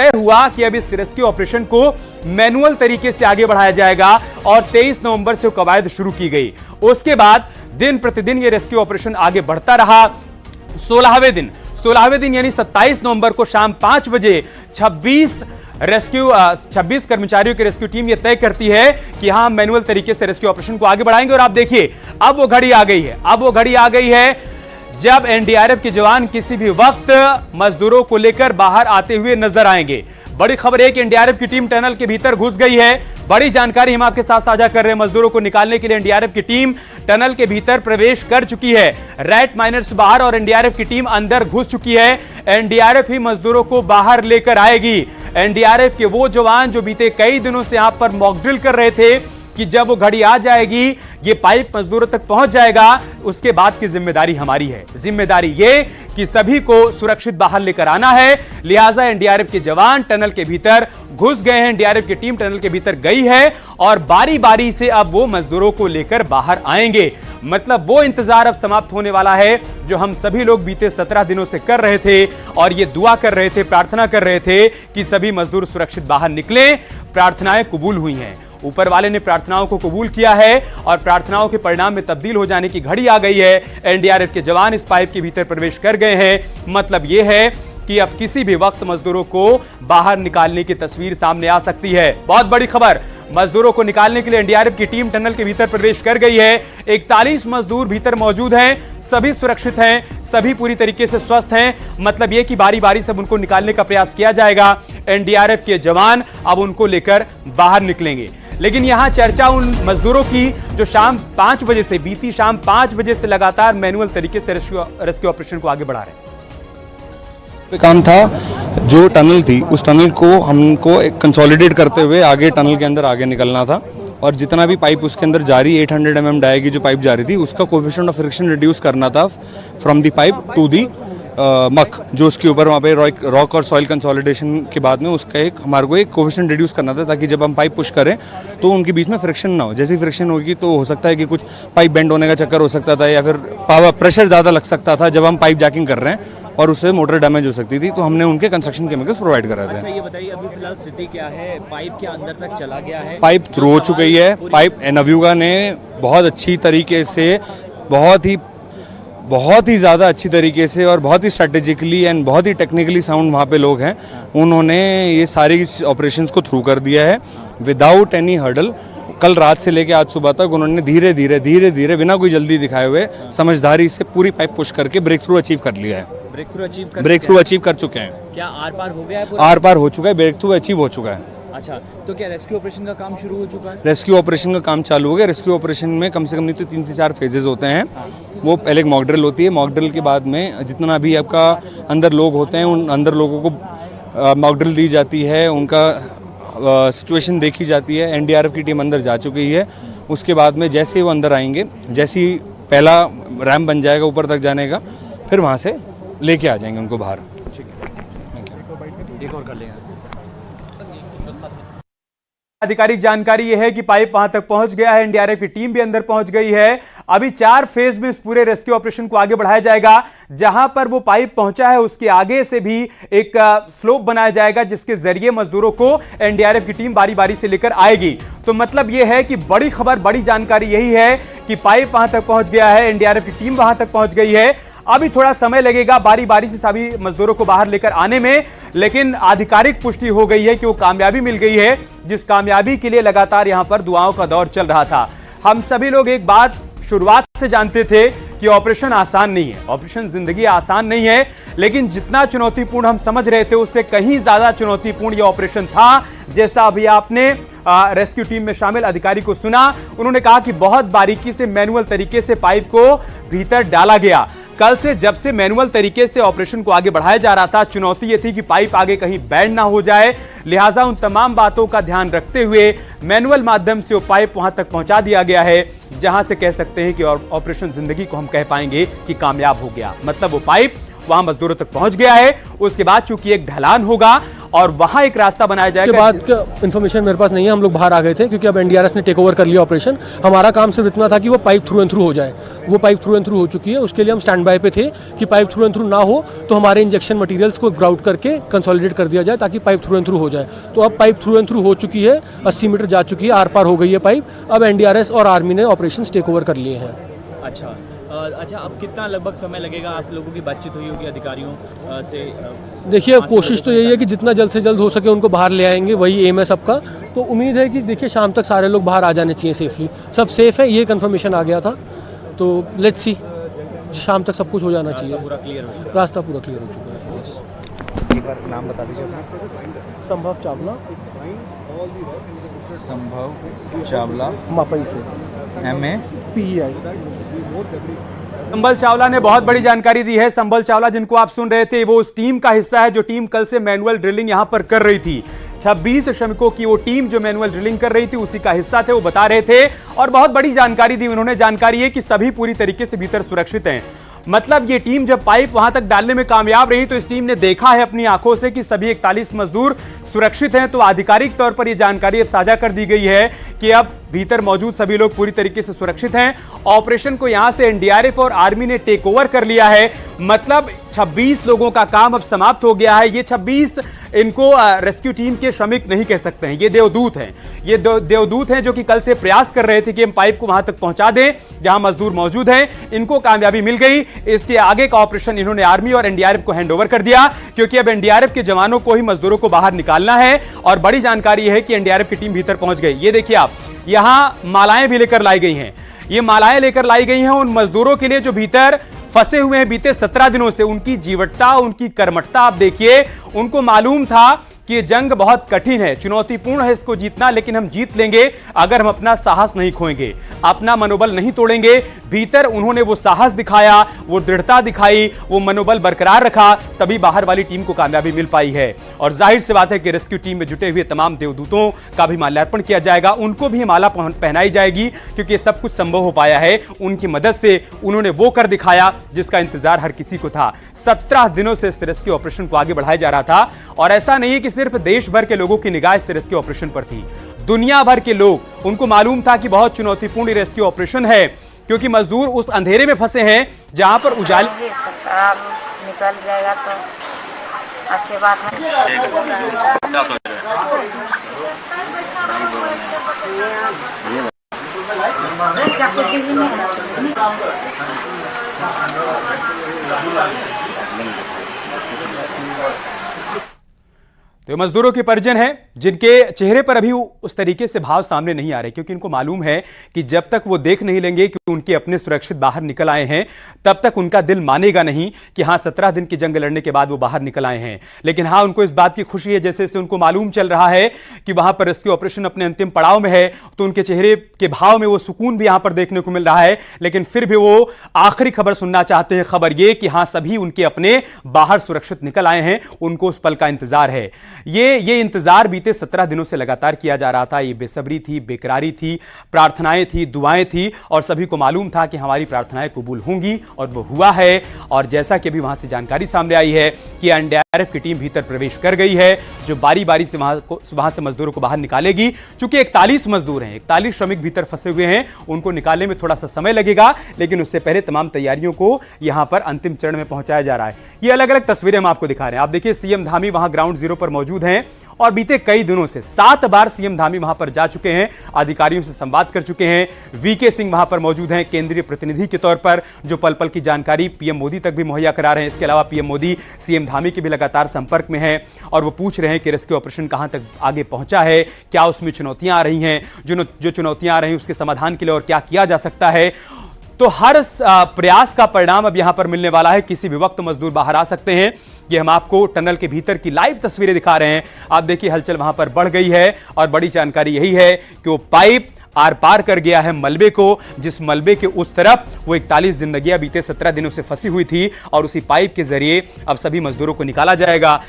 तय हुआ कि अब इस रेस्क्यू ऑपरेशन को मैनुअल तरीके से आगे बढ़ाया जाएगा और 23 नवंबर से कवायद शुरू की गई। उसके बाद दिन प्रतिदिन ये रेस्क्यू ऑपरेशन आगे बढ़ता रहा। 16वें दिन यानी 27 नवंबर को शाम 5 बजे 26 कर्मचारियों की रेस्क्यू टीम यह तय करती है कि हां हम मैनुअल तरीके से रेस्क्यू ऑपरेशन को आगे बढ़ाएंगे। और आप देखिए, अब वो घड़ी आ गई है जब एनडीआरएफ के जवान किसी भी वक्त मजदूरों को लेकर बाहर आते हुए नजर आएंगे। बड़ी खबर है कि एनडीआरएफ की टीम टनल के भीतर घुस गई है। बड़ी जानकारी हम आपके साथ साझा कर रहे हैं। मजदूरों को निकालने के लिए एनडीआरएफ की टीम टनल के भीतर प्रवेश कर चुकी है। रैट माइनर्स बाहर और एनडीआरएफ की टीम अंदर घुस चुकी है। एनडीआरएफ ही मजदूरों को बाहर लेकर आएगी। एनडीआरएफ के वो जवान जो बीते कई दिनों से यहां पर मॉक ड्रिल कर रहे थे कि जब वो घड़ी आ जाएगी, ये पाइप मजदूरों तक पहुंच जाएगा, उसके बाद की जिम्मेदारी हमारी है। जिम्मेदारी ये कि सभी को सुरक्षित बाहर लेकर आना है। लिहाजा एनडीआरएफ के जवान टनल के भीतर घुस गए हैं। एनडीआरएफ की टीम टनल के भीतर गई है और बारी बारी से अब वो मजदूरों को लेकर बाहर आएंगे। मतलब वो इंतजार अब समाप्त होने वाला है जो हम सभी लोग बीते 17 दिनों से कर रहे थे और ये दुआ कर रहे थे, प्रार्थना कर रहे थे कि सभी मजदूर सुरक्षित बाहर निकलें। प्रार्थनाएं कबूल हुई हैं। ऊपर वाले ने प्रार्थनाओं को कबूल किया है और प्रार्थनाओं के परिणाम में तब्दील हो जाने की घड़ी आ गई है। एनडीआरएफ के जवान इस पाइप के भीतर प्रवेश कर गए हैं। मतलब यह है कि अब किसी भी वक्त मजदूरों को बाहर निकालने की तस्वीर सामने आ सकती है। बहुत बड़ी खबर, मजदूरों को निकालने के लिए एनडीआरएफ की टीम टनल के भीतर प्रवेश कर गई है। 41 मजदूर भीतर मौजूद हैं। सभी सुरक्षित हैं, सभी पूरी तरीके से स्वस्थ हैं। मतलब यह कि बारी बारी से उनको निकालने का प्रयास किया जाएगा। एनडीआरएफ के जवान अब उनको लेकर बाहर निकलेंगे। लेकिन यहां चर्चा उन मजदूरों की जो बीती शाम 5 बजे से लगातार मैनुअल तरीके से रेस्क्यू ऑपरेशन को आगे बढ़ा रहे हैं। काम था, जो टनल थी उस टनल को हमको एक कंसोलिडेट करते हुए आगे टनल के अंदर आगे निकलना था और जितना भी पाइप उसके अंदर जारी 800 mm डाई की जो पाइप जारी थी उसका कोएफिशिएंट ऑफ फ्रिक्शन रिड्यूस करना था from the pipe to the muck, जो उसके ऊपर वहाँ पे रॉक और सॉइल कंसोलिडेशन के बाद में उसका हमारे को एक कोएफिशिएंट रिड्यूस करना था ताकि जब हम पाइप पुश करें तो उनके बीच में फ्रिक्शन ना हो। जैसे फ्रिक्शन होगी तो हो सकता है कि कुछ पाइप बेंड होने का चक्कर हो सकता था या फिर पावर प्रेशर ज़्यादा लग सकता था जब हम पाइप जैकिंग कर रहे हैं और उससे मोटर डैमेज हो सकती थी। तो हमने उनके कंस्ट्रक्शन केमिकल्स प्रोवाइड कराए थे। अच्छा, ये बताइए अभी फिलहाल स्थिति क्या है? पाइप के अंदर तक चला गया है? पाइप थ्रो हो चुकी है। पाइप नवयुगा ने बहुत अच्छी तरीके से, बहुत ही ज़्यादा अच्छी तरीके से और बहुत ही स्ट्रेटेजिकली एंड बहुत ही टेक्निकली साउंड वहाँ पे लोग हैं, उन्होंने ये सारी ऑपरेशंस को थ्रू कर दिया है विदाउट एनी हर्डल। कल रात से लेके आज सुबह तक उन्होंने धीरे धीरे बिना कोई जल्दी दिखाए हुए समझदारी से पूरी पाइप पुश करके ब्रेक थ्रू अचीव कर लिया है। ब्रेक थ्रू अचीव कर चुके हैं। क्या आर पार हो गया है? आर पार हो चुका है, ब्रेक थ्रू अचीव हो चुका है। अच्छा, तो क्या रेस्क्यू ऑपरेशन का काम शुरू हो चुका है? रेस्क्यू ऑपरेशन का काम चालू हो गया। रेस्क्यू ऑपरेशन में कम से कम नहीं तो 3 से 4 फेजेस होते हैं। वो पहले एक मॉक ड्रिल होती है। मॉक ड्रिल के बाद में जितना भी आपका अंदर लोग होते हैं उन अंदर लोगों को मॉक ड्रिल दी जाती है, उनका सिचुएशन देखी जाती है। एनडीआरएफ की टीम अंदर जा चुकी है। उसके बाद में जैसे ही वो अंदर आएंगे, जैसे ही पहला रैम्प बन जाएगा ऊपर तक जाने का, फिर वहाँ से लेके आ जाएंगे उनको बाहर। ठीक है, एक और कर लेंगे। आधिकारिक जानकारी यह है कि पाइप वहां तक पहुंच गया है। एनडीआरएफ की टीम भी अंदर पहुंच गई है। अभी 4 फेज में इस पूरे रेस्क्यू ऑपरेशन को आगे बढ़ाया जाएगा। जहां पर वो पाइप पहुंचा है उसके आगे से भी एक स्लोप बनाया जाएगा जिसके जरिए मजदूरों को एनडीआरएफ की टीम बारी बारी से लेकर आएगी। तो मतलब यह है कि बड़ी खबर, बड़ी जानकारी यही है कि पाइप वहां तक पहुंच गया है, एनडीआरएफ की टीम वहां तक पहुंच गई है। अभी थोड़ा समय लगेगा बारी बारी से सभी मजदूरों को बाहर लेकर आने में, लेकिन आधिकारिक पुष्टि हो गई है कि वो कामयाबी मिल गई है, जिस कामयाबी के लिए लगातार यहां पर दुआओं का दौर चल रहा था। हम सभी लोग एक बात शुरुआत से जानते थे कि ऑपरेशन आसान नहीं है, ऑपरेशन जिंदगी आसान नहीं है, लेकिन जितना चुनौतीपूर्ण हम समझ रहे थे उससे कहीं ज्यादा चुनौतीपूर्ण यह ऑपरेशन था। जैसा अभी आपने रेस्क्यू टीम में शामिल अधिकारी को सुना, उन्होंने कहा कि बहुत बारीकी से मैनुअल तरीके से पाइप को भीतर डाला गया। कल से जब से मैनुअल तरीके से ऑपरेशन को आगे बढ़ाया जा रहा था, चुनौती यह थी कि पाइप आगे कहीं बैंड ना हो जाए। लिहाजा उन तमाम बातों का ध्यान रखते हुए मैनुअल माध्यम से वो पाइप वहां तक पहुंचा दिया गया है, जहां से कह सकते हैं कि ऑपरेशन जिंदगी को हम कह पाएंगे कि कामयाब हो गया। मतलब वो पाइप वहां मजदूरों तक पहुंच गया है। उसके बाद चूंकि एक ढलान होगा और वहां एक रास्ता बनाया उसके जाएगा। बाद का इन्फॉर्मेशन मेरे पास नहीं है, हम लोग बाहर आ गए थे क्योंकि अब एनडीआरएफ ने टेक ओवर कर लिया ऑपरेशन। हमारा काम सिर्फ इतना था कि वो पाइप थ्रू एंड थ्रू हो जाए, वो पाइप थ्रू एंड थ्रू हो चुकी है। उसके लिए हम स्टैंड बाय पे थे कि पाइप थ्रू एंड थ्रू ना हो तो हमारे इंजेक्शन मटेरियल्स को ग्राउट करके कंसोलिडेट कर दिया जाए ताकि पाइप थ्रू एंड थ्रू हो जाए। तो अब पाइप थ्रू एंड थ्रू हो चुकी है, 80 मीटर जा चुकी है, आर पार हो गई है पाइप। अब एनडीआरएफ और आर्मी ने ऑपरेशन टेक ओवर कर लिए हैं। अच्छा अच्छा, अब कितना लगभग समय लगेगा? आप लोगों की बातचीत हुई होगी अधिकारियों से? देखिए कोशिश तो यही है कि जितना जल्द से जल्द हो सके उनको बाहर ले आएंगे, वही एम है सबका। तो उम्मीद है कि देखिए शाम तक सारे लोग बाहर आ जाने चाहिए सेफली। सब सेफ है, ये कंफर्मेशन आ गया था। तो लेट्स सी, शाम तक सब कुछ हो जाना चाहिए। पूरा क्लियर हो चुका रास्ता पूरा क्लियर हो चुका है। यस। एक बार नाम बता दीजिए अपना। संभव चावला, संभव चावला, मापई से, MA PEI। संभल चावला ने बहुत बड़ी जानकारी दी है। संभल चावला जिनको आप सुन रहे थे, वो उस टीम का हिस्सा है जो टीम कल से मैनुअल ड्रिलिंग यहां पर कर रही थी। 26 श्रमिकों की वो टीम जो मैनुअल ड्रिलिंग कर रही थी उसी का हिस्सा थे, वो बता रहे थे। और बहुत बड़ी जानकारी दी उन्होंने। जानकारी है कि सभी पूरी तरीके से भीतर सुरक्षित हैं। मतलब ये टीम जब पाइप वहां तक डालने में कामयाब रही तो इस टीम ने देखा है अपनी आंखों से कि सभी 41 मजदूर सुरक्षित हैं। तो आधिकारिक तौर पर यह जानकारी अब साझा कर दी गई है कि अब भीतर मौजूद सभी लोग पूरी तरीके से सुरक्षित हैं। ऑपरेशन को यहां से एनडीआरएफ और आर्मी ने टेक ओवर कर लिया है। मतलब 26 लोगों का काम अब समाप्त हो गया है। ये 26 इनको रेस्क्यू टीम के श्रमिक नहीं कह सकते हैं, ये देवदूत हैं। ये देवदूत हैं जो कि कल से प्रयास कर रहे थे कि हम पाइप को वहां तक पहुंचा दें जहां मजदूर मौजूद हैं। इनको कामयाबी मिल गई। इसके आगे का ऑपरेशन इन्होंने आर्मी और एनडीआरएफ को हैंड ओवर कर दिया, क्योंकि अब एनडीआरएफ के जवानों को ही मजदूरों को बाहर निकालना है। और बड़ी जानकारी है कि एनडीआरएफ की टीम भीतर पहुंच गई। ये देखिए आप, यहां मालाएं भी लेकर लाई गई हैं। ये मालाएं लेकर लाई गई हैं उन मजदूरों के लिए जो भीतर फंसे हुए हैं बीते 17 दिनों से। उनकी जीवटता, उनकी कर्मठता आप देखिए। उनको मालूम था कि ये जंग बहुत कठिन है, चुनौतीपूर्ण है इसको जीतना, लेकिन हम जीत लेंगे अगर हम अपना साहस नहीं खोएंगे, अपना मनोबल नहीं तोड़ेंगे। भीतर उन्होंने वो साहस दिखाया, वो दृढ़ता दिखाई, वो मनोबल बरकरार रखा, तभी बाहर वाली टीम को कामयाबी मिल पाई है। और जाहिर सी बात है कि रेस्क्यू टीम में जुटे हुए तमाम देवदूतों का भी माल्यार्पण किया जाएगा। उनको भी माला पहनाई जाएगी, क्योंकि सब कुछ संभव हो पाया है उनकी मदद से। उन्होंने वो कर दिखाया जिसका इंतजार हर किसी को था। 17 दिनों से इस रेस्क्यू ऑपरेशन को आगे बढ़ाया जा रहा था। और ऐसा नहीं है कि सिर्फ देश भर के लोगों की निगाह इस रेस्क्यू ऑपरेशन पर थी, दुनिया भर के लोग, उनको मालूम था कि बहुत चुनौतीपूर्ण रेस्क्यू ऑपरेशन है, क्योंकि मजदूर उस अंधेरे में फंसे हैं जहां पर उजाले निकल जाएगा तो अच्छी बात तो मजदूरों के परिजन हैं जिनके चेहरे पर अभी उस तरीके से भाव सामने नहीं आ रहे, क्योंकि इनको मालूम है कि जब तक वो देख नहीं लेंगे कि उनके अपने सुरक्षित बाहर निकल आए हैं, तब तक उनका दिल मानेगा नहीं कि हाँ 17 दिन की जंग लड़ने के बाद वो बाहर निकल आए हैं। लेकिन हाँ, उनको इस बात की खुशी है, जैसे जैसे उनको मालूम चल रहा है कि वहां पर रेस्क्यू ऑपरेशन अपने अंतिम पड़ाव में है, तो उनके चेहरे के भाव में वो सुकून भी यहां पर देखने को मिल रहा है। लेकिन फिर भी वो आखिरी खबर सुनना चाहते हैं, खबर ये कि हाँ सभी उनके अपने बाहर सुरक्षित निकल आए हैं। उनको उस पल का इंतजार है। ये इंतजार बीते 17 दिनों से लगातार किया जा रहा था। ये बेसब्री थी, बेकरारी थी, प्रार्थनाएं थी, दुआएं थी, और सभी को मालूम था कि हमारी प्रार्थनाएं कबूल होंगी, और वो हुआ है। और जैसा कि अभी वहां से जानकारी सामने आई है कि एनडीआरएफ की टीम भीतर प्रवेश कर गई है, जो बारी बारी से वहां से मजदूरों को बाहर निकालेगी। चूंकि 41 मजदूर हैं, 41 श्रमिक भीतर फंसे हुए हैं, उनको निकालने में थोड़ा सा समय लगेगा, लेकिन उससे पहले तमाम तैयारियों को यहां पर अंतिम चरण में पहुंचाया जा रहा है। ये अलग अलग तस्वीरें हम आपको दिखा रहे हैं। आप देखिए, सीएम धामी वहां ग्राउंड जीरो पर मौजूद हैं, और बीते कई दिनों से 7 बार सीएम धामी वहां पर जा चुके हैं, अधिकारियों से संवाद कर चुके हैं। वीके सिंह वहां पर मौजूद हैं केंद्रीय प्रतिनिधि के तौर पर, जो पल पल की जानकारी पीएम मोदी तक भी मुहैया करा रहे हैं। इसके अलावा पीएम मोदी सीएम धामी के भी लगातार संपर्क में हैं, और वो पूछ रहे हैं कि रेस्क्यू ऑपरेशन कहां तक आगे पहुंचा है, क्या उसमें चुनौतियां आ रही हैं, जो चुनौतियां आ रही हैं उसके समाधान के लिए और क्या किया जा सकता है। तो हर प्रयास का परिणाम अब यहां पर मिलने वाला है। किसी भी वक्त मजदूर बाहर आ सकते हैं। ये हम आपको टनल के भीतर की लाइव तस्वीरें दिखा रहे हैं। आप देखिए, हलचल वहां पर बढ़ गई है, और बड़ी जानकारी यही है कि वो पाइप आर पार कर गया है मलबे को, जिस मलबे के उस तरफ वो 41 जिंदगियां बीते 17 दिनों से फंसी हुई थी, और उसी पाइप के जरिए अब सभी मजदूरों को निकाला जाएगा।